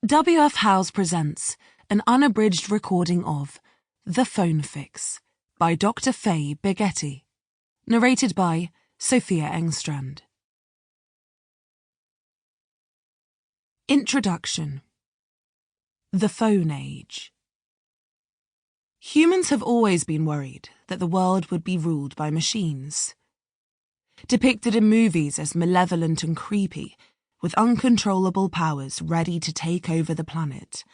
W.F. Howes presents an unabridged recording of The Phone Fix by Dr. Faye Begeti, narrated by Sofia Engstrand. Introduction. The Phone Age. Humans have always been worried that the world would be ruled by machines. Depicted in movies as malevolent and creepy, with uncontrollable powers ready to take over the planet.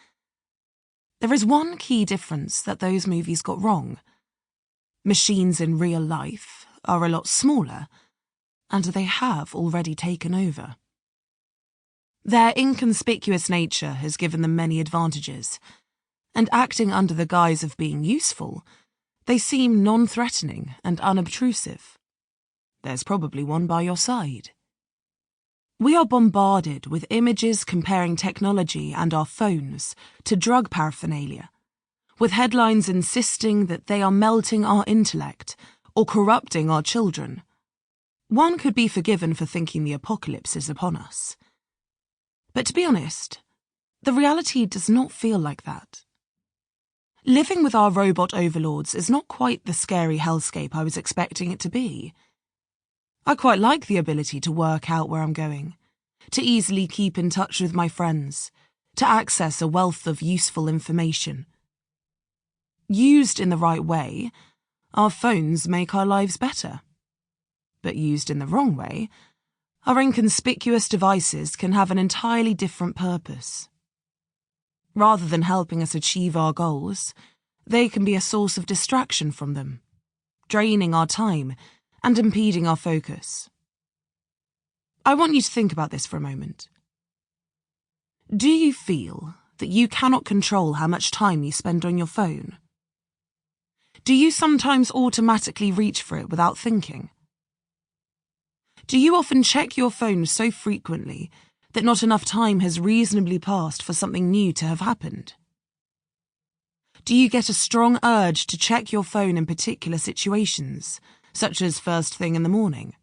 There is one key difference that those movies got wrong. Machines in real life are a lot smaller, and they have already taken over. Their inconspicuous nature has given them many advantages, and acting under the guise of being useful, they seem non-threatening and unobtrusive. There's probably one by your side. We are bombarded with images comparing technology and our phones to drug paraphernalia, with headlines insisting that they are melting our intellect or corrupting our children. One could be forgiven for thinking the apocalypse is upon us. But to be honest, the reality does not feel like that. Living with our robot overlords is not quite the scary hellscape I was expecting it to be. I quite like the ability to work out where I'm going, to easily keep in touch with my friends, to access a wealth of useful information. Used in the right way, our phones make our lives better. But used in the wrong way, our inconspicuous devices can have an entirely different purpose. Rather than helping us achieve our goals, they can be a source of distraction from them, draining our time and impeding our focus. I want you to think about this for a moment. Do you feel that you cannot control how much time you spend on your phone? Do you sometimes automatically reach for it without thinking? Do you often check your phone so frequently that not enough time has reasonably passed for something new to have happened? Do you get a strong urge to check your phone in particular situations, such as first thing in the morning?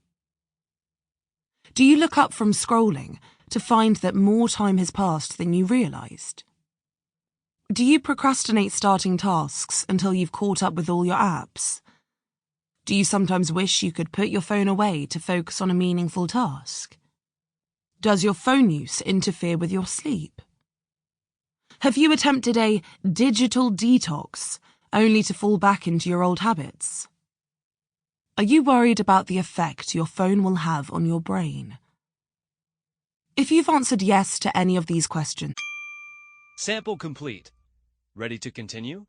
Do you look up from scrolling to find that more time has passed than you realised? Do you procrastinate starting tasks until you've caught up with all your apps? Do you sometimes wish you could put your phone away to focus on a meaningful task? Does your phone use interfere with your sleep? Have you attempted a digital detox only to fall back into your old habits? Are you worried about the effect your phone will have on your brain? If you've answered yes to any of these questions... Sample complete. Ready to continue?